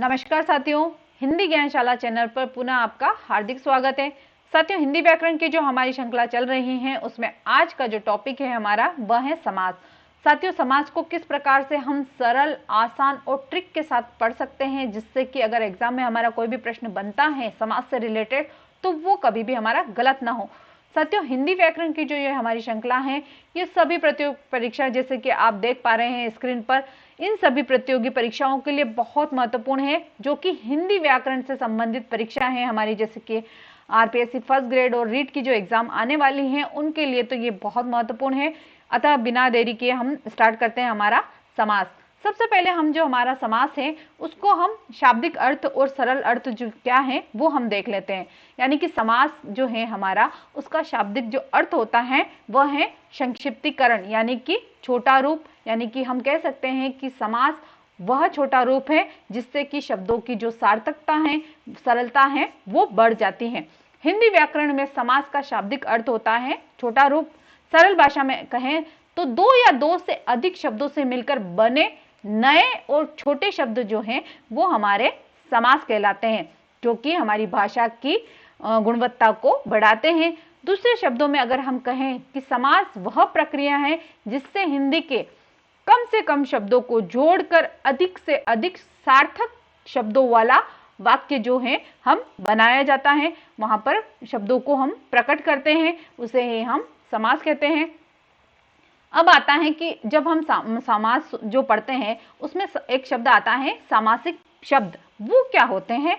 नमस्कार साथियों, हिंदी ज्ञानशाला चैनल पर पुनः आपका हार्दिक स्वागत है। साथियों, हिंदी व्याकरण की जो हमारी श्रृंखला चल रही है उसमें आज का जो टॉपिक है हमारा वह है समास। साथियों, समास को किस प्रकार से हम सरल, आसान और ट्रिक के साथ पढ़ सकते हैं जिससे कि अगर एग्जाम में हमारा कोई भी प्रश्न बनता है समास से रिलेटेड तो वो कभी भी हमारा गलत ना हो। साथियों, हिंदी व्याकरण की जो ये हमारी श्रृंखला है ये सभी प्रतियोगी परीक्षा जैसे कि आप देख पा रहे हैं स्क्रीन पर, इन सभी प्रतियोगी परीक्षाओं के लिए बहुत महत्वपूर्ण है जो कि हिंदी व्याकरण से संबंधित परीक्षा है हमारी, जैसे कि आरपीएससी फर्स्ट ग्रेड और रीट की जो एग्जाम आने वाली हैं उनके लिए तो ये बहुत महत्वपूर्ण है। अतः बिना देरी किए हम स्टार्ट करते हैं हमारा समास। सबसे पहले हम जो हमारा समास है उसको हम शाब्दिक अर्थ और सरल अर्थ जो क्या है वो हम देख लेते हैं। यानी कि समास जो है हमारा उसका शाब्दिक जो अर्थ होता है वह है संक्षिप्तीकरण, यानी कि छोटा रूप। यानी कि हम कह सकते हैं कि समास वह छोटा रूप है जिससे कि शब्दों की जो सार्थकता है, सरलता है वो बढ़ जाती है। हिंदी व्याकरण में समास का शाब्दिक अर्थ होता है छोटा रूप। सरल भाषा में कहें तो दो या दो से अधिक शब्दों से मिलकर बने नए और छोटे शब्द जो हैं वो हमारे समास कहलाते हैं, जो कि हमारी भाषा की गुणवत्ता को बढ़ाते हैं। दूसरे शब्दों में अगर हम कहें कि समास वह प्रक्रिया है जिससे हिंदी के कम से कम शब्दों को जोड़कर अधिक से अधिक सार्थक शब्दों वाला वाक्य जो है हम बनाया जाता है, वहां पर शब्दों को हम प्रकट करते हैं, उसे ही हम समास कहते हैं। अब आता है कि जब हम समास जो पढ़ते हैं उसमें एक शब्द आता है सामासिक शब्द। वो क्या होते हैं?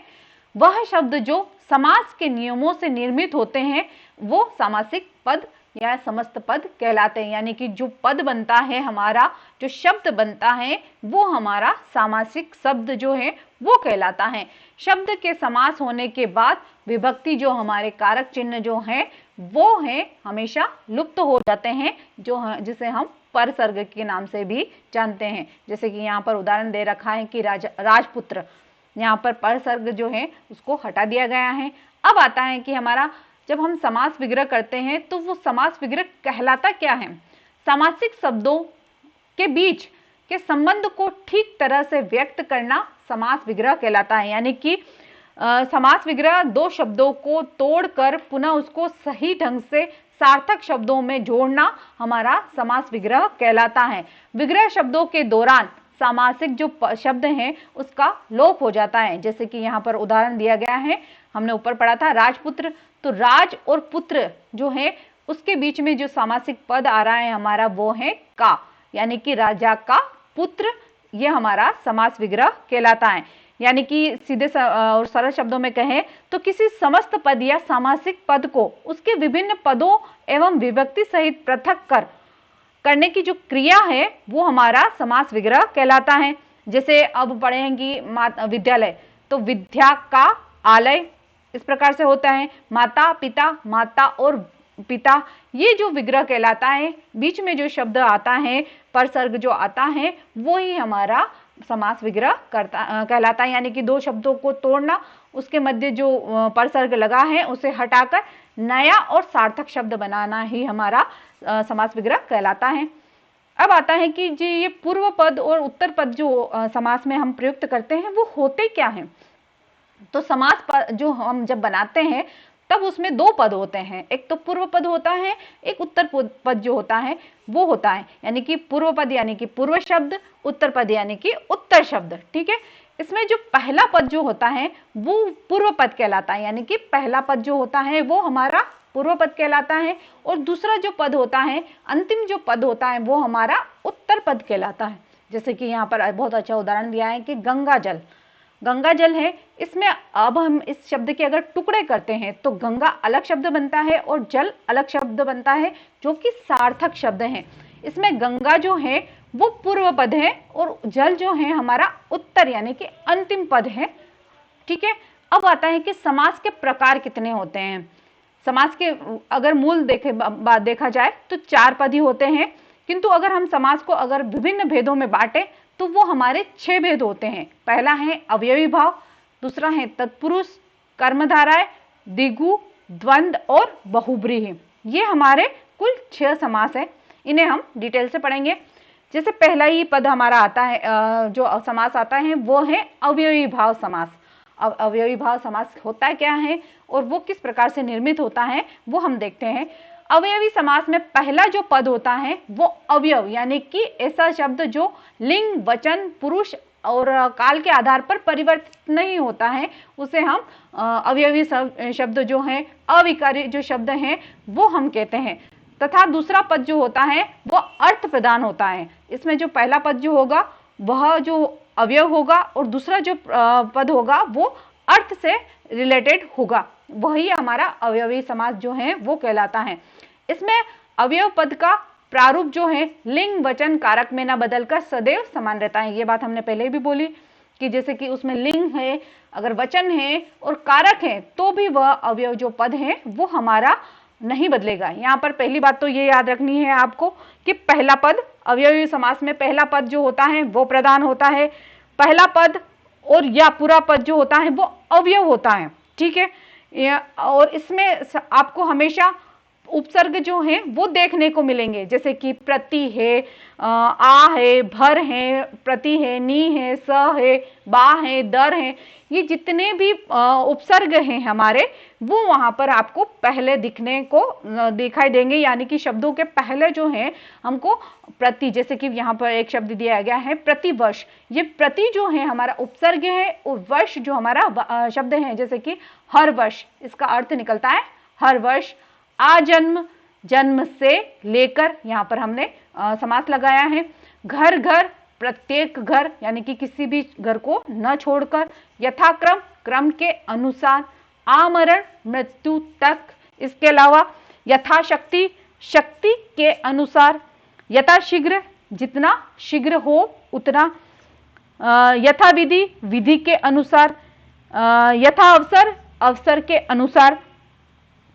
वह शब्द जो समास के नियमों से निर्मित होते हैं वो सामासिक पद या समस्त पद कहलाते हैं। यानी कि जो पद बनता है हमारा, जो शब्द बनता है वो हमारा सामासिक शब्द जो है वो कहलाता है। शब्द के समास होने के बाद विभक्ति जो हमारे कारक चिन्ह जो है वो है हमेशा लुप्त हो जाते हैं, जिसे हम परसर्ग के नाम से भी जानते हैं। जैसे कि यहाँ पर उदाहरण दे रखा है कि राजपुत्र, यहाँ पर परसर्ग जो है उसको हटा दिया गया है। अब आता है कि हमारा जब हम समास विग्रह करते हैं तो वो समास विग्रह कहलाता क्या है? सामासिक शब्दों के बीच के संबंध को ठीक तरह से व्यक्त करना समास विग्रह कहलाता है। यानी कि समास विग्रह दो शब्दों को तोड़कर पुनः उसको सही ढंग से सार्थक शब्दों में जोड़ना हमारा समास विग्रह कहलाता है। विग्रह शब्दों के दौरान सामासिक जो शब्द हैं उसका लोप हो जाता है। जैसे कि यहाँ पर उदाहरण दिया गया है, हमने ऊपर पढ़ा था राजपुत्र, तो राज और पुत्र जो है उसके बीच में जो सामासिक पद आ रहा है हमारा वो है का, यानी कि राजा का पुत्र, ये हमारा समास विग्रह कहलाता है। यानी कि सीधे और सरल शब्दों में कहें तो किसी समस्त पद या सामासिक पद को उसके विभिन्न पदों एवं विभक्ति सहित पृथक करने की जो क्रिया है वो हमारा समास विग्रह कहलाता है। जैसे अब पढ़ेंगी विद्यालय, तो विद्या का आलय इस प्रकार से होता है। माता पिता, माता और पिता, ये जो विग्रह कहलाता है, बीच में जो शब्द आता है परसर्ग जो आता है वो ही हमारा समास विग्रह कहलाता है। यानी कि दो शब्दों को तोड़ना, उसके मध्य जो परसर्ग लगा है उसे हटाकर नया और सार्थक शब्द बनाना ही हमारा समास विग्रह कहलाता है। अब आता है कि जी ये पूर्व पद और उत्तर पद जो समास में हम प्रयुक्त करते हैं वो होते क्या हैं? तो समास पद जो हम जब बनाते हैं तब उसमें दो पद होते हैं, एक तो पूर्व पद होता है, एक उत्तर पद जो होता है वो होता है। यानी कि पूर्व पद यानी कि पूर्व शब्द, उत्तर पद यानी कि उत्तर शब्द। ठीक है, इसमें जो पहला पद जो होता है वो पूर्व पद कहलाता है। यानी कि पहला पद जो होता है वो हमारा पूर्व पद कहलाता है, और दूसरा जो पद होता है, अंतिम जो पद होता है वो हमारा उत्तर पद कहलाता है। जैसे कि यहाँ पर बहुत अच्छा उदाहरण दिया है कि गंगा जल, गंगा जल है, इसमें अब हम इस शब्द के अगर टुकड़े करते हैं तो गंगा अलग शब्द बनता है और जल अलग शब्द बनता है जो कि सार्थक शब्द है। इसमें गंगा जो है वो पूर्व पद है और जल जो है हमारा उत्तर यानी कि अंतिम पद है। ठीक है, अब आता है कि समास के प्रकार कितने होते हैं। समास के अगर मूल देखा जाए तो चार पद ही होते हैं, किंतु अगर हम समास को अगर विभिन्न भेदों में बांटे तो वो हमारे 6 भेद होते हैं। पहला है अवयवी भाव, दूसरा है तत्पुरुष, कर्मधारय, द्विगु, द्वंद्व और बहुब्रीहि। ये हमारे कुल 6 समास है, इन्हें हम डिटेल से पढ़ेंगे। जैसे पहला ही पद हमारा आता है, जो समास आता है वो है अवयवी भाव समास। अब अवयवी भाव समास होता क्या है और वो किस प्रकार से निर्मित होता है वो हम देखते हैं। अवयवी समास में पहला जो पद होता है वो अवयव यानी कि ऐसा शब्द जो लिंग, वचन, पुरुष और काल के आधार पर परिवर्तित नहीं होता है, उसे हम अवयवी शब्द जो है, अविकारी जो शब्द हैं वो हम कहते हैं। तथा दूसरा पद जो होता है वो अर्थ प्रदान होता है। इसमें जो पहला पद जो होगा वह जो अवयव होगा और दूसरा जो पद होगा वो अर्थ से रिलेटेड होगा, वही हमारा अवयवी समास जो है वो कहलाता है। इसमें अवयव पद का प्रारूप जो है लिंग, वचन, कारक में न बदलकर सदैव समान रहता है। ये बात हमने पहले भी बोली कि जैसे कि उसमें लिंग है, अगर वचन है और कारक है तो भी वह अवयव जो पद है वो हमारा नहीं बदलेगा। यहाँ पर पहली बात तो ये याद रखनी है आपको कि पहला पद, अवयवी समास में पहला पद जो होता है वो प्रधान होता है। पहला पद और या पूरा पद जो होता है वो अवयव होता है, ठीक है। और इसमें आपको हमेशा उपसर्ग जो हैं वो देखने को मिलेंगे, जैसे कि प्रति है, आ है, भर है, प्रति है, नी है, स है, बा है, दर है, ये जितने भी उपसर्ग हैं हमारे वो वहां पर आपको पहले दिखने को दिखाई देंगे। यानी कि शब्दों के पहले जो है हमको प्रति, जैसे कि यहाँ पर एक शब्द दिया गया है प्रतिवर्ष, ये प्रति जो है हमारा उपसर्ग है और वर्ष जो हमारा शब्द है, जैसे कि हर वर्ष, इसका अर्थ निकलता है हर वर्ष। आजन्म, जन्म से लेकर, यहाँ पर हमने समास लगाया है। घर घर, प्रत्येक घर यानी कि किसी भी घर को न छोड़कर। यथाक्रम, क्रम के अनुसार। आमरण, मृत्यु तक। इसके अलावा यथाशक्ति, शक्ति के अनुसार। यथाशीघ्र, जितना शीघ्र हो उतना। यथाविधि, विधि के अनुसार। यथा अवसर, अवसर के अनुसार।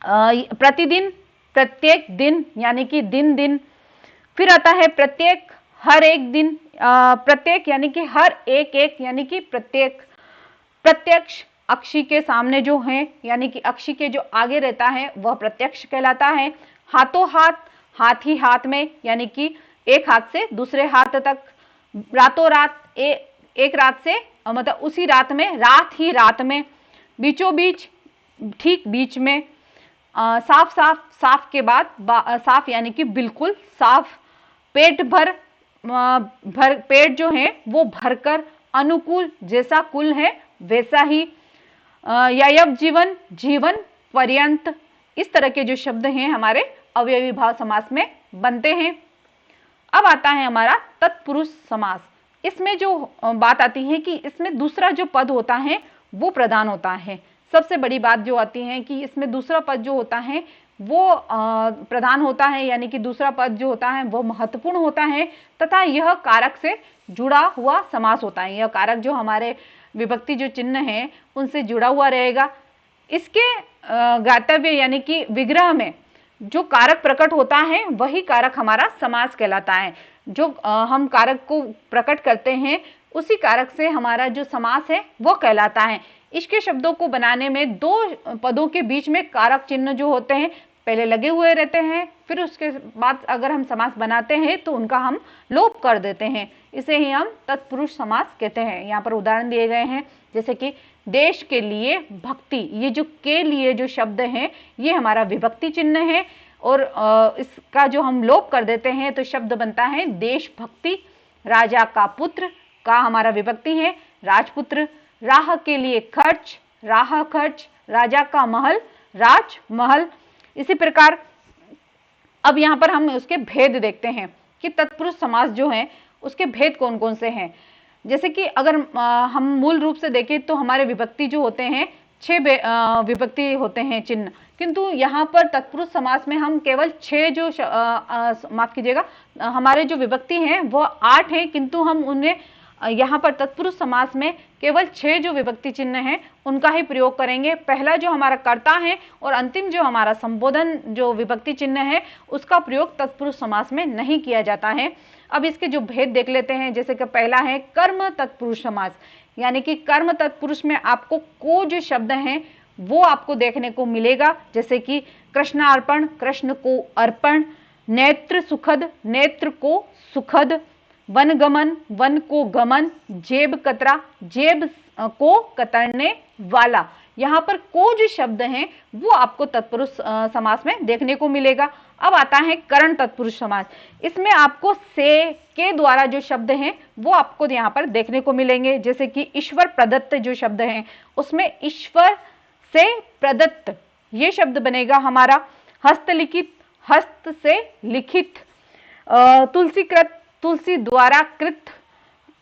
प्रतिदिन, प्रत्येक दिन यानी कि दिन दिन। फिर आता है प्रत्येक, हर एक दिन। प्रत्येक यानी कि हर एक एक यानी कि प्रत्येक। प्रत्यक्ष, अक्षी के सामने जो है यानी कि अक्षी के जो आगे रहता है वह प्रत्यक्ष कहलाता है। हाथों हाथ, हाथ ही हाथ में यानी कि एक हाथ से दूसरे हाथ तक। रातों रात, एक रात से मतलब उसी रात में, रात ही रात में। बीचों बीच, ठीक बीच में। साफ साफ, साफ के बाद साफ यानी कि बिल्कुल साफ। पेट भर, पेट जो है वो भरकर। अनुकूल, जैसा कुल है वैसा ही। यायव जीवन, जीवन पर्यंत। इस तरह के जो शब्द हैं हमारे अवयवी भाव समास में बनते हैं। अब आता है हमारा तत्पुरुष समास। इसमें जो बात आती है कि इसमें दूसरा जो पद होता है वो प्रधान होता है। सबसे बड़ी बात जो आती है कि इसमें दूसरा पद जो होता है वो प्रधान होता है, यानी कि दूसरा पद जो होता है वो महत्वपूर्ण होता है तथा यह कारक से जुड़ा हुआ समास होता है। यह कारक जो हमारे विभक्ति जो चिन्ह है उनसे जुड़ा हुआ रहेगा। इसके गातव्य यानी कि विग्रह में जो कारक प्रकट होता है वही कारक हमारा समास कहलाता है। जो हम कारक को प्रकट करते हैं उसी कारक से हमारा जो समास है वो कहलाता है। इसके शब्दों को बनाने में दो पदों के बीच में कारक चिन्ह जो होते हैं पहले लगे हुए रहते हैं, फिर उसके बाद अगर हम समास बनाते हैं तो उनका हम लोप कर देते हैं। इसे ही हम तत्पुरुष समास कहते हैं। यहाँ पर उदाहरण दिए गए हैं, जैसे कि देश के लिए भक्ति, ये जो के लिए जो शब्द है ये हमारा विभक्ति चिन्ह है और इसका जो हम लोप कर देते हैं तो शब्द बनता है देशभक्ति। राजा का पुत्र, का हमारा विभक्ति है राजपुत्र। राह के लिए खर्च, राह खर्च। राजा का महल, राज महल। इसी प्रकार अब यहाँ पर हम उसके भेद देखते हैं कि तत्पुरुष समास जो है उसके भेद कौन कौन से हैं। जैसे कि अगर हम मूल रूप से देखें तो हमारे विभक्ति जो होते हैं 6 विभक्ति होते हैं चिन्ह, किंतु यहाँ पर तत्पुरुष समास में हम केवल 6 जो माफ कीजिएगा हमारे जो विभक्ति हैं वो 8 हैं, किंतु हम उन्हें यहाँ पर तत्पुरुष समास में केवल 6 जो विभक्ति चिन्ह हैं उनका ही प्रयोग करेंगे। पहला जो हमारा कर्ता है और अंतिम जो हमारा संबोधन जो विभक्ति चिन्ह है उसका प्रयोग तत्पुरुष समास में नहीं किया जाता है। अब इसके जो भेद देख लेते हैं, जैसे कि पहला है कर्म तत्पुरुष समास, यानी कि कर्म तत्पुरुष में आपको को जो शब्द हैं वो आपको देखने को मिलेगा, जैसे कि कृष्णार्पण, कृष्ण को अर्पण। नेत्र सुखद, नेत्र को सुखद। वनगमन, वन को गमन, जेब कतरा, जेब को कतरने वाला। यहाँ पर को जो शब्द हैं वो आपको तत्पुरुष समास में देखने को मिलेगा। अब आता है करण तत्पुरुष समास। इसमें आपको से के द्वारा जो शब्द हैं वो आपको यहाँ पर देखने को मिलेंगे। जैसे कि ईश्वर प्रदत्त जो शब्द हैं उसमें ईश्वर से प्रदत्त ये शब्द बनेगा हमारा। हस्तलिखित, हस्त से लिखित। तुलसीकृत, तुलसी द्वारा कृत।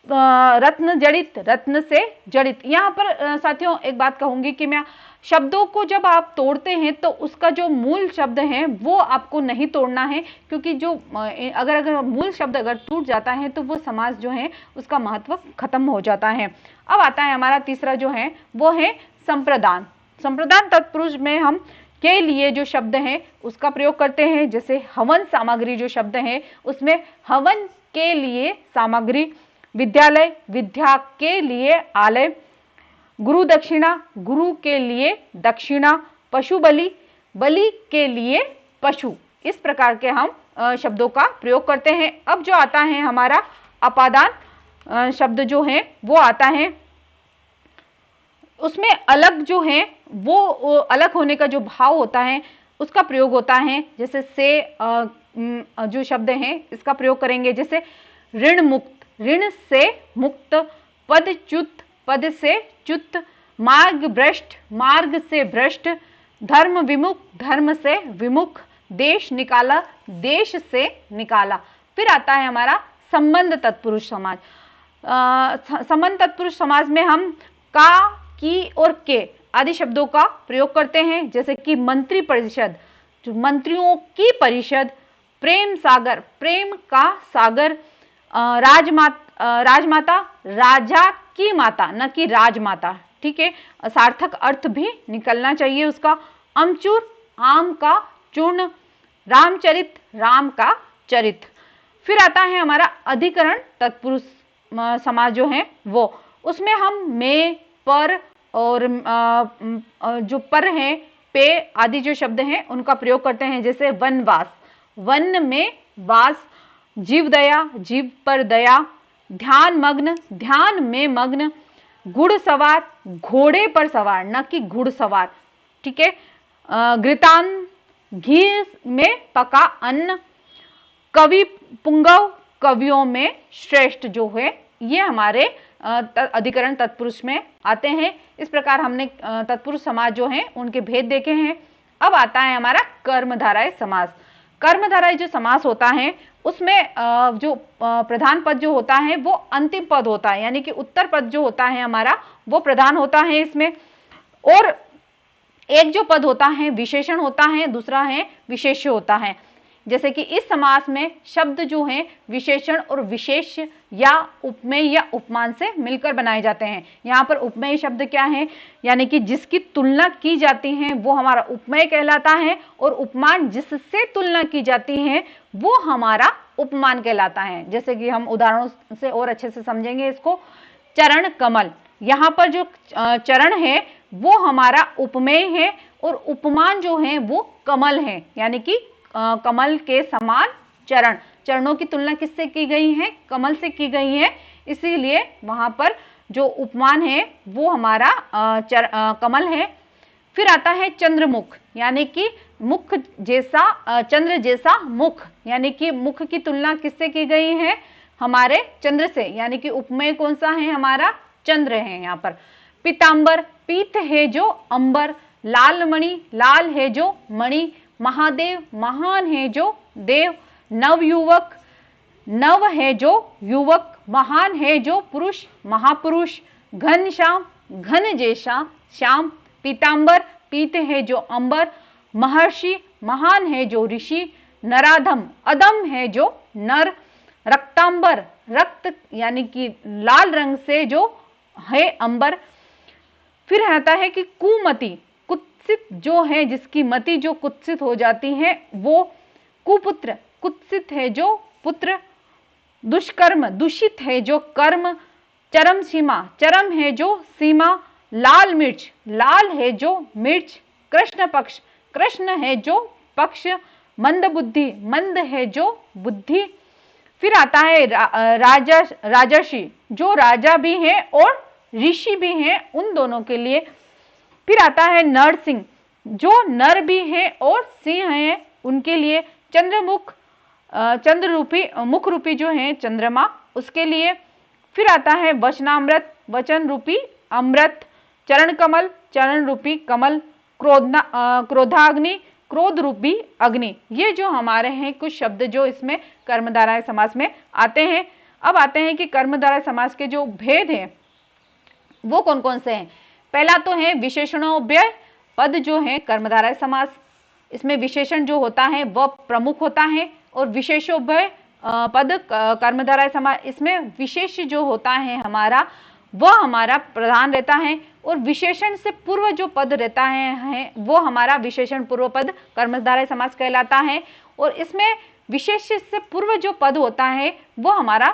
रत्न जड़ित, रत्न से जड़ित। यहाँ पर साथियों एक बात कहूंगी कि मैं शब्दों को जब आप तोड़ते हैं तो उसका जो मूल शब्द है वो आपको नहीं तोड़ना है, क्योंकि जो अगर मूल शब्द अगर टूट जाता है तो वो समास जो है उसका महत्व खत्म हो जाता है। अब आता है हमारा तीसरा जो है वो है संप्रदान। संप्रदान तत्पुरुष में हम के लिए जो शब्द है उसका प्रयोग करते हैं। जैसे हवन सामग्री जो शब्द है उसमें हवन के लिए सामग्री, विद्यालय, विद्या के लिए आलय, गुरु दक्षिणा, गुरु के लिए दक्षिणा, पशु बलि, बलि के लिए पशु। इस प्रकार के हम शब्दों का प्रयोग करते हैं। अब जो आता है हमारा अपादान शब्द जो है वो आता है, उसमें अलग जो है वो अलग होने का जो भाव होता है उसका प्रयोग होता है। जैसे से जो शब्द है इसका प्रयोग करेंगे। जैसे ऋण मुक्त, ऋण से मुक्त, पदच्युत, पद से च्युत, मार्ग भ्रष्ट, मार्ग से भ्रष्ट, धर्म विमुख, धर्म से विमुख, देश निकाला, देश से निकाला। फिर आता है हमारा संबंध तत्पुरुष समाज। संबंध तत्पुरुष समाज में हम का, की और के आदि शब्दों का प्रयोग करते हैं। जैसे कि मंत्री परिषद, मंत्रियों की परिषद, प्रेम सागर, प्रेम का सागर, राजमाता, राजा की माता, न कि राजमाता। ठीक है, सार्थक अर्थ भी निकलना चाहिए उसका। अमचूर, आम का चूर्ण, रामचरित, राम का चरित। फिर आता है हमारा अधिकरण तत्पुरुष समाज जो है वो, उसमें हम में, पर और जो पर है, पे आदि जो शब्द हैं उनका प्रयोग करते हैं। जैसे वनवास, वन में वास, जीव दया, जीव पर दया, ध्यान मग्न, ध्यान में मग्न, घुड़ सवार, घोड़े पर सवार, न कि घुड़सवार। ठीक है, घृतान, घी में पका अन्न, कवि पुंगव, कवियों में श्रेष्ठ जो है ये हमारे अधिकरण तत्पुरुष में आते हैं। इस प्रकार हमने तत्पुरुष समाज जो हैं उनके भेद देखे हैं। अब आता है हमारा कर्मधारय समास। कर्मधारय जो समास होता है उसमें जो प्रधान पद जो होता है वो अंतिम पद होता है, यानी कि उत्तर पद जो होता है हमारा वो प्रधान होता है इसमें। और एक जो पद होता है विशेषण होता है, दूसरा है विशेष्य होता है। जैसे कि इस समास में शब्द जो हैं विशेषण और विशेष या उपमेय या उपमान से मिलकर बनाए जाते हैं। यहाँ पर उपमेय शब्द क्या है, यानी कि जिसकी तुलना की जाती है वो हमारा उपमेय कहलाता है, और उपमान जिससे तुलना की जाती है वो हमारा उपमान कहलाता है। जैसे कि हम उदाहरणों से और अच्छे से समझेंगे इसको। चरण कमल, यहाँ पर जो चरण है वो हमारा उपमेय है और उपमान जो है वो कमल है, यानी कि कमल के समान चरण। चरणों की तुलना किससे की गई है, कमल से की गई है, इसीलिए वहां पर जो उपमान है वो हमारा कमल है। फिर आता है चंद्रमुख, यानी कि मुख जैसा, चंद्र जैसा मुख, यानी कि मुख की तुलना किससे की गई है, हमारे चंद्र से, यानी कि उपमेय कौन सा है हमारा, चंद्र है यहाँ पर। पीतांबर, पीत है जो अंबर, लाल मणि, लाल है जो मणि, महादेव, महान है जो देव, नवयुवक, नव है जो युवक, महान है जो पुरुष, महापुरुष, घनश्याम, घन जैसा श्याम, पीतांबर, पीत है जो अंबर, महर्षि, महान है जो ऋषि, नराधम, अदम है जो नर, रक्तांबर, रक्त यानी कि लाल रंग से जो है अंबर। फिर आता है कि कुमति, कुत्सित जो है, जिसकी मति जो कुत्सित हो जाती है वो कुपुत्र, कुत्सित है जो पुत्र, दुष्कर्म, दूषित है जो कर्म, चरम सीमा, चरम है जो सीमा, लाल मिर्च, लाल है जो मिर्च, कृष्ण पक्ष, कृष्ण है जो पक्ष, मंद बुद्धि, मंद है जो बुद्धि, फिर आता है राजर्षि, जो राजा भी हैं और ऋषि भी हैं, उन दोनों के लिए। फिर आता है नरसिंह, जो नर भी हैं और सिंह हैं, उनके लिए। चंद्रमुख, चंद्र रूपी, मुख रूपी जो है चंद्रमा, उसके लिए। फिर आता है वचनामृत, वचन रूपी अमृत। चरण कमल, चरण रूपी कमल। क्रोधाग्नि, क्रोध रूपी अग्नि। ये जो हमारे हैं कुछ शब्द जो इसमें कर्मधारय समास में आते हैं। अब आते हैं कि कर्मधारय समास के जो भेद हैं वो कौन कौन से हैं। पहला तो है विशेषणोव्यय पद जो है कर्मधारय समास, इसमें विशेषण जो होता है वह प्रमुख होता है, और विशेषोव्यय पद कर्मधारय समास, इसमें विशेष जो होता है हमारा वह हमारा प्रधान रहता है, और विशेषण से पूर्व जो पद रहता है वो हमारा विशेषण पूर्व पद कर्मधारय समास कहलाता है। और इसमें विशेष से पूर्व जो पद होता है वो हमारा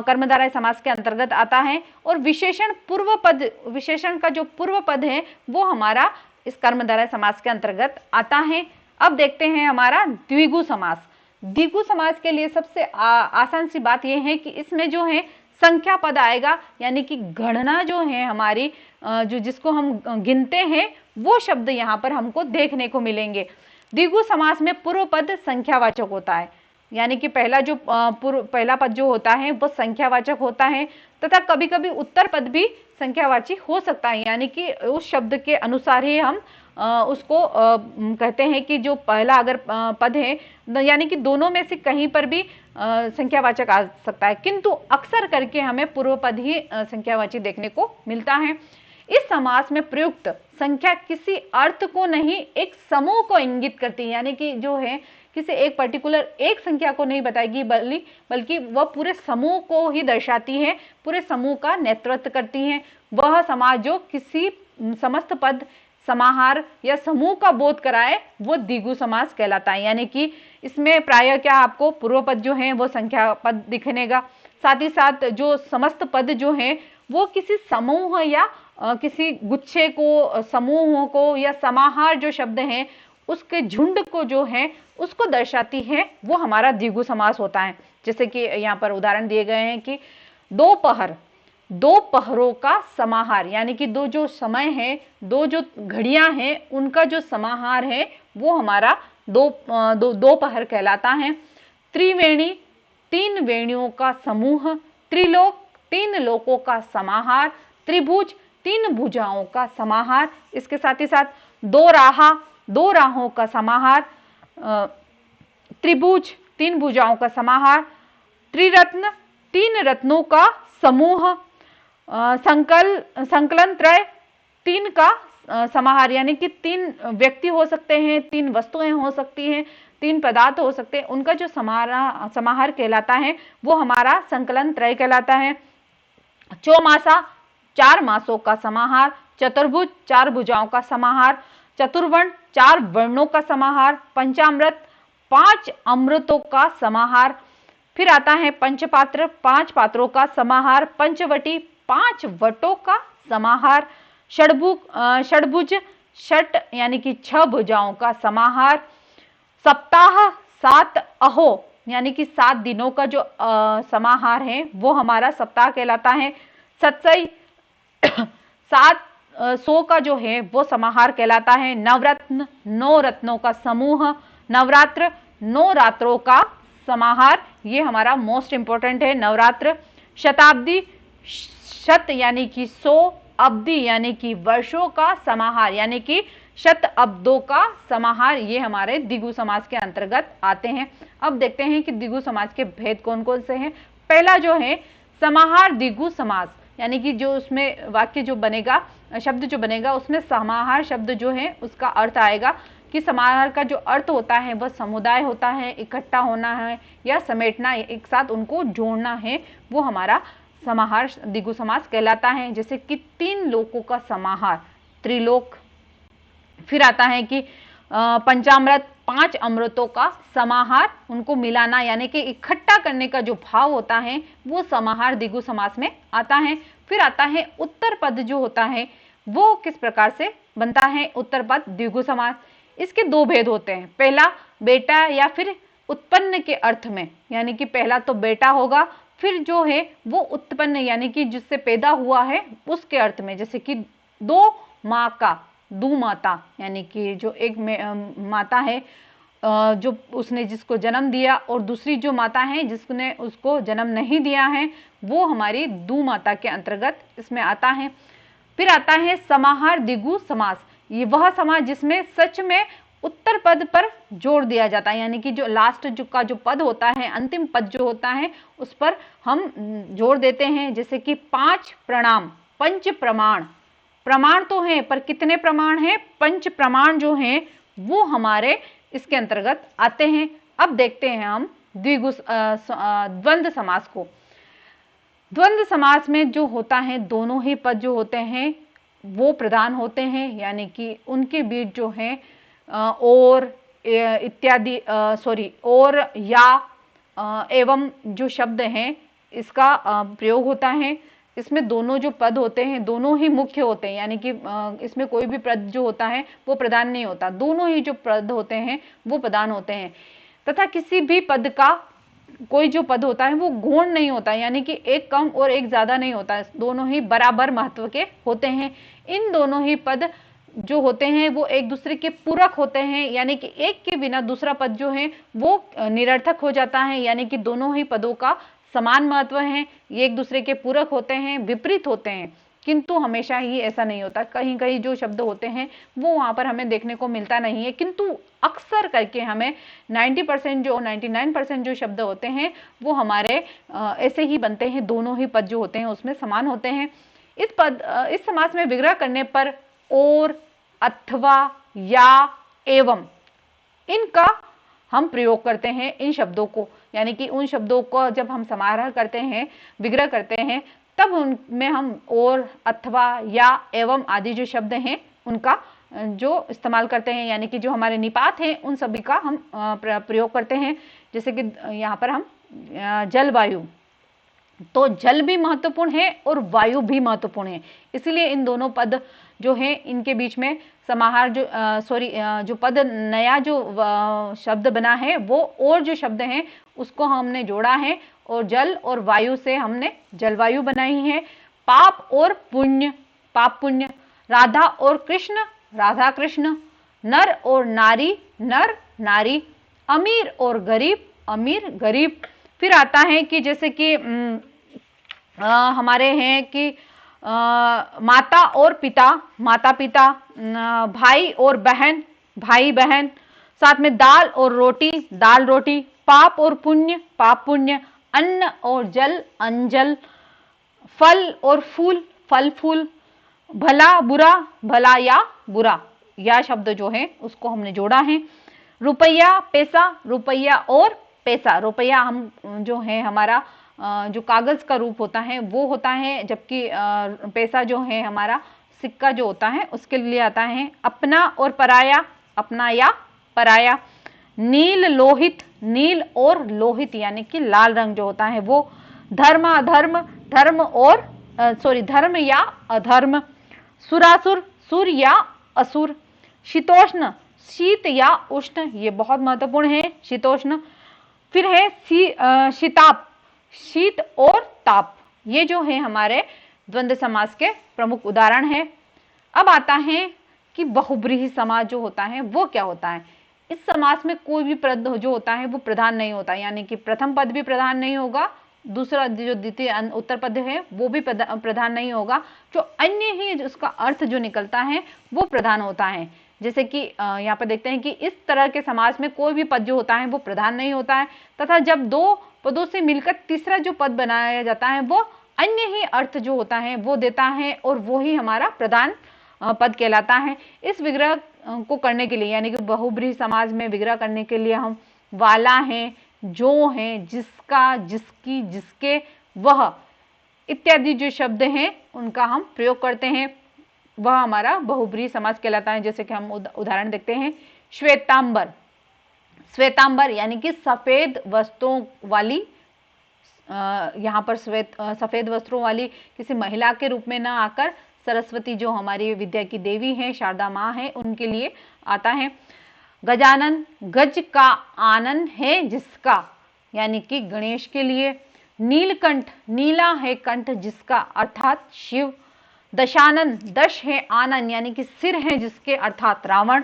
कर्मधारय समास के अंतर्गत आता है, और विशेषण पूर्व पद, विशेषण का जो पूर्व पद है वो हमारा इस कर्मधारय समास के अंतर्गत आता है। अब देखते हैं हमारा द्विगु समास। द्विगु समास के लिए सबसे आसान सी बात यह है कि इसमें जो है संख्या पद आएगा, यानी कि गणना जो है हमारी, जो जिसको हम गिनते हैं वो शब्द यहाँ पर हमको देखने को मिलेंगे। द्विगु समास में पूर्व पद संख्यावाचक होता है, यानी कि पहला पद जो होता है वो संख्यावाचक होता है, तथा कभी कभी उत्तर पद भी संख्यावाची हो सकता है, यानी कि उस शब्द के अनुसार ही हम उसको कहते हैं कि जो पहला अगर पद है, यानी कि दोनों में से कहीं पर भी संख्यावाचक आ सकता है, किंतु अक्सर करके हमें पूर्व पद ही संख्यावाची देखने को मिलता है। इस समास में प्रयुक्त संख्या किसी अर्थ को नहीं, एक समूह को इंगित करती है, यानी कि जो है किसी एक पर्टिकुलर एक संख्या को नहीं बताएगी, बल्कि वह पूरे समूह को ही दर्शाती है, पूरे समूह का नेतृत्व करती है। वह समास जो किसी समस्त पद, समाहार या समूह का बोध कराए वो द्विगु समास कहलाता है, यानी कि इसमें प्रायः क्या आपको पूर्व पद जो है वो संख्या पद दिखनेगा, साथ ही साथ जो समस्त पद जो है वो किसी समूह या किसी गुच्छे को, समूहों को या समाहार जो शब्द हैं उसके झुंड को जो है उसको दर्शाती है, वो हमारा द्विगु समास होता है। जैसे कि यहाँ पर उदाहरण दिए गए हैं कि दोपहर, दो पहरों का समाहार, यानी कि दो जो समय है, दो जो घड़ियां हैं उनका जो समाहार है वो हमारा दोपहर कहलाता है। त्रिवेणी, तीन वेणियों का समूह। त्रिलोक, तीन लोकों का समाहार। त्रिभुज, तीन भुजाओं का समाहार। इसके साथ ही साथ दो राहा, दो राहों का समाहार। त्रिभुज, तीन भुजाओं का समाहार। त्रिरत्न, तीन रत्नों का समूह। संकलन त्रय, तीन का समाहार, यानी कि तीन व्यक्ति हो सकते हैं, तीन वस्तुएं हो सकती हैं, तीन पदार्थ हो सकते हैं, उनका जो समाहार कहलाता है वो हमारा संकलन त्रय कहलाता है। चौमासा, चार मासों का समाहार। चतुर्भुज, चार भुजाओं का समाहार। चतुर्वर्ण, चार वर्णों का समाहार। पंचामृत, पांच अमृतों का समाहार। फिर आता है पंचपात्र, पांच पात्रों का समाहार। पंचवटी, पांच वटों का समाहार। षडभुज, षट यानी कि छह भुजाओं का समाहार। सप्ताह, सात अहो यानी कि 7 दिनों का जो समाहार है वो हमारा सप्ताह कहलाता है। सत्सई, 700 का जो है वो समाहार कहलाता है। नवरत्न, 9 रत्नों का समूह। नवरात्र, 9 रात्रों का समाहार, ये हमारा मोस्ट इंपॉर्टेंट है नवरात्र। शताब्दी, शत यानी कि 100, अब्दी यानी कि वर्षों का समाहार, यानी कि शत अब्दों का समाहार, ये हमारे द्विगु समास के अंतर्गत आते हैं। अब देखते हैं कि द्विगु समास के भेद कौन कौन से हैं। पहला जो है समाहार द्विगु समास, यानी कि जो उसमें वाक्य जो बनेगा, शब्द जो बनेगा, उसमें समाहार शब्द जो है उसका अर्थ आएगा कि समाहार का जो अर्थ होता है वह समुदाय होता है, इकट्ठा होना है या समेटना, एक साथ उनको जोड़ना है, वो हमारा समाहार द्विगु समास कहलाता है। जैसे कि 3 लोकों का समाहार, त्रिलोक। फिर आता है कि पंचामृत, 5 अमृतों का समाहार, उनको मिलाना यानी कि इकट्ठा करने का जो भाव होता है वो समाहार द्विगु समास में आता है। फिर आता है उत्तर पद जो होता है वो किस प्रकार से बनता है उत्तर पद द्विगु समास। इसके 2 भेद होते हैं। पहला बेटा या फिर उत्पन्न के अर्थ में, यानी कि पहला तो बेटा होगा, फिर जो है वो उत्पन्न यानी कि जिससे पैदा हुआ है उसके अर्थ में, जैसे कि दो माँ का, दू माता, यानी कि जो एक माता है जो उसने जिसको जन्म दिया, और दूसरी जो माता है जिसने उसको जन्म नहीं दिया है, वो हमारी दू माता के अंतर्गत इसमें आता है। फिर आता है समाहार द्विगु समास, ये वह समास जिसमें सच में उत्तर पद पर जोर दिया जाता है, यानी कि जो लास्ट का जो पद होता है, अंतिम पद जो होता है, उस पर हम जोर देते हैं। जैसे कि 5 प्रणाम, पंच प्रमाण, प्रमाण तो है पर कितने प्रमाण हैं, 5 प्रमाण जो हैं वो हमारे इसके अंतर्गत आते हैं। अब देखते हैं हम द्वंद्व समास को। द्वंद्व समास में जो होता है, दोनों ही पद जो होते हैं वो प्रधान होते हैं, यानी कि उनके बीच जो है और इत्यादि और या एवं जो शब्द हैं इसका प्रयोग होता है। इसमें दोनों जो पद होते हैं दोनों ही मुख्य होते हैं, यानी कि इसमें कोई भी पद जो होता है वो प्रधान नहीं होता, दोनों ही जो पद होते हैं वो प्रधान होते हैं। तथा किसी भी पद का कोई जो पद होता है वो गौण नहीं होता, यानी कि एक कम और एक ज्यादा नहीं होता, दोनों ही बराबर महत्व के होते हैं। इन दोनों ही पद जो होते हैं वो एक दूसरे के पूरक होते हैं, यानी कि एक के बिना दूसरा पद जो है वो निरर्थक हो जाता है, यानी कि दोनों ही पदों का समान महत्व है, ये एक दूसरे के पूरक होते हैं, विपरीत होते हैं। किंतु हमेशा ही ऐसा नहीं होता, कहीं कहीं जो शब्द होते हैं वो वहां पर हमें देखने को मिलता नहीं है, किंतु अक्सर करके हमें 90% जो 99% जो शब्द होते हैं वो हमारे ऐसे ही बनते हैं, दोनों ही पद जो होते हैं उसमें समान होते हैं। इस समास में विग्रह करने पर और, अथवा, या, एवं, इनका हम प्रयोग करते हैं इन शब्दों को, यानी कि उन शब्दों को जब हम समारोह करते हैं, विग्रह करते हैं, तब उनमें हम और, अथवा, या, एवं आदि जो शब्द हैं उनका जो इस्तेमाल करते हैं, यानी कि जो हमारे निपात हैं उन सभी का हम प्रयोग करते हैं। जैसे कि यहाँ पर हम जलवायु, तो जल भी महत्वपूर्ण है और वायु भी महत्वपूर्ण है, इसलिए इन दोनों पद जो है इनके बीच में समाहार जो पद नया जो शब्द बना है वो और जो शब्द हैं उसको हमने जोड़ा है, और जल और वायु से हमने जलवायु बनाई है। पाप और पुण्य, पाप पुण्य, राधा और कृष्ण, राधा कृष्ण, नर और नारी, नर नारी, अमीर और गरीब, अमीर गरीब। फिर आता है कि जैसे कि हमारे हैं कि माता और पिता, माता पिता, भाई और बहन, भाई बहन, साथ में दाल और रोटी, दाल रोटी, पाप और पुण्य, पाप पुण्य, अन्न और जल, अंजल, फल और फूल, फल फूल, भला बुरा, भला या बुरा, या शब्द जो है उसको हमने जोड़ा है। रुपया पैसा, रुपया और पैसा, रुपया हम जो है हमारा जो कागज का रूप होता है वो होता है, जबकि पैसा जो है हमारा सिक्का जो होता है उसके लिए आता है। अपना और पराया, अपना या पराया। नील लोहित, नील और लोहित यानी कि लाल रंग जो होता है वो। धर्म अधर्म, धर्म और धर्म या अधर्म। सुरासुर, सुर या असुर। शीतोष्ण, शीत या उष्ण, ये बहुत महत्वपूर्ण है, शीतोष्ण। फिर है शीताप, शीत और ताप, ये जो है हमारे द्वंद्व समास के प्रमुख उदाहरण है। अब आता है कि बहुब्रीहि समास जो होता है वो क्या होता है। इस समास में कोई भी पद जो होता है वो प्रधान नहीं होता, यानी कि प्रथम पद भी प्रधान नहीं होगा, दूसरा जो द्वितीय उत्तर पद है वो भी प्रधान नहीं होगा, जो अन्य ही उसका अर्थ जो निकलता है वो प्रधान होता है। जैसे कि यहाँ पर देखते हैं कि इस तरह के समास में कोई भी पद जो होता है वो प्रधान नहीं होता है, तथा जब दो पदों से मिलकर तीसरा जो पद बनाया जाता है वो अन्य ही अर्थ जो होता है वो देता है, और वो ही हमारा प्रधान पद कहलाता है। इस विग्रह को करने के लिए, यानी कि बहुब्रीहि समाज में विग्रह करने के लिए हम वाला है, जो है, जिसका, जिसकी, जिसके, वह इत्यादि जो शब्द हैं उनका हम प्रयोग करते हैं, वह हमारा बहुब्रीहि समाज कहलाता है। जैसे कि हम उदाहरण देखते हैं, श्वेतांबर, श्वेतांबर यानी कि सफेद वस्त्रों वाली, यहाँ पर सफेद वस्त्रों वाली किसी महिला के रूप में ना आकर सरस्वती जो हमारी विद्या की देवी है, शारदा माँ है, उनके लिए आता है। गजानन, गज का आनन है जिसका, यानी कि गणेश के लिए। नीलकंठ, नीला है कंठ जिसका, अर्थात शिव। दशानन, दश है आनन यानी कि सिर है जिसके, अर्थात रावण।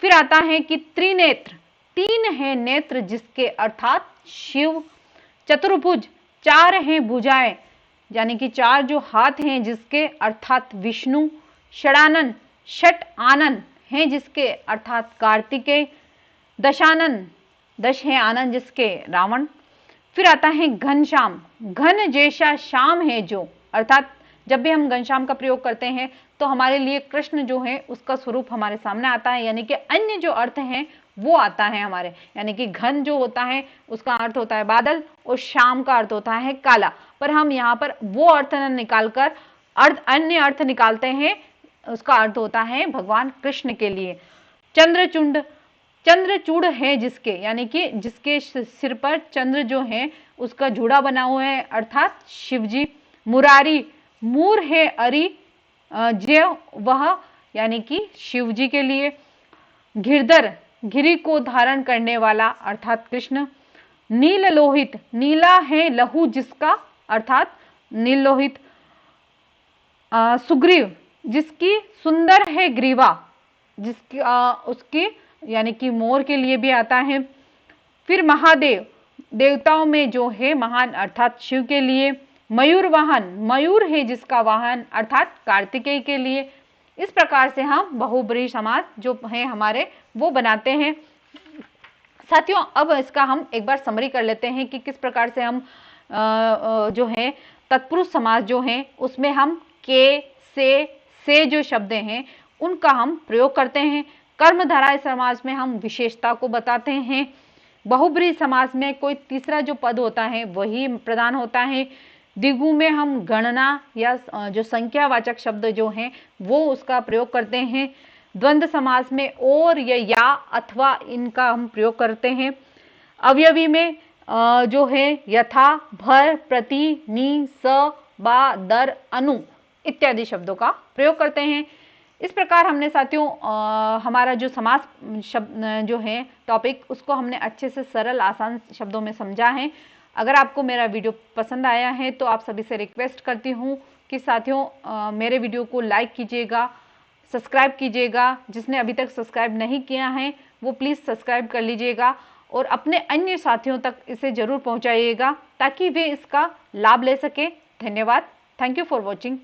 फिर आता है कि त्रिनेत्र, तीन है नेत्र जिसके, अर्थात शिव। चतुर्भुज, चार हैं भुजाएं यानी कि चार जो हाथ हैं जिसके, अर्थात विष्णु। षडानन, षट आनन है जिसके, अर्थात कार्तिकेय। दशानन, दश है आनन जिसके, रावण। फिर आता है घनश्याम, घन जैसा श्याम है जो, अर्थात जब भी हम घनश्याम का प्रयोग करते हैं तो हमारे लिए कृष्ण जो है उसका स्वरूप हमारे सामने आता है, यानी कि अन्य जो अर्थ है वो आता है हमारे, यानी कि घन जो होता है उसका अर्थ होता है बादल और श्याम का अर्थ होता है काला, पर हम यहाँ पर वो अर्थ न निकालकर अन्य अर्थ निकालते हैं, उसका अर्थ होता है भगवान कृष्ण के लिए। चंद्रचूड, चंद्रचूड़ है जिसके, यानी कि जिसके सिर पर चंद्र जो है उसका जूड़ा बना हुआ है, अर्थात शिवजी। मुरारी, मूर है अरि जय वह, यानी कि शिवजी के लिए। गिरधर, गिरि को धारण करने वाला, अर्थात कृष्ण। नील लोहित, नीला है लहू जिसका, अर्थात नील लोहित। सुग्रीव, जिसकी सुंदर है ग्रीवा, जिसकी उसकी यानी कि मोर के लिए भी आता है। फिर महादेव, देवताओं में जो है महान, अर्थात शिव के लिए। मयूर वाहन, मयूर है जिसका वाहन, अर्थात कार्तिकेय के लिए। इस प्रकार से हम बहुब्रीहि समास जो है हमारे वो बनाते हैं। साथियों, अब इसका हम एक बार समरी कर लेते हैं कि किस प्रकार से हम जो है तत्पुरुष समास जो है उसमें हम के, से जो शब्द हैं उनका हम प्रयोग करते हैं। कर्मधारय समास में हम विशेषता को बताते हैं। बहुब्रीहि समास में कोई तीसरा जो पद होता है वही प्रदान होता है। द्विगु में हम गणना या जो संख्यावाचक शब्द जो हैं वो उसका प्रयोग करते हैं। द्वंद्व समास में और या अथवा इनका हम प्रयोग करते हैं। अवयवी में जो है यथा, भर, प्रति, नि, स, बा, दर, अनु इत्यादि शब्दों का प्रयोग करते हैं। इस प्रकार हमने साथियों हमारा जो समास शब्द जो है टॉपिक उसको हमने अच्छे से सरल आसान शब्दों में समझा है। अगर आपको मेरा वीडियो पसंद आया है तो आप सभी से रिक्वेस्ट करती हूँ कि साथियों मेरे वीडियो को लाइक कीजिएगा, सब्सक्राइब कीजिएगा। जिसने अभी तक सब्सक्राइब नहीं किया है वो प्लीज़ सब्सक्राइब कर लीजिएगा और अपने अन्य साथियों तक इसे ज़रूर पहुँचाइएगा ताकि वे इसका लाभ ले सकें। धन्यवाद। Thank you for watching.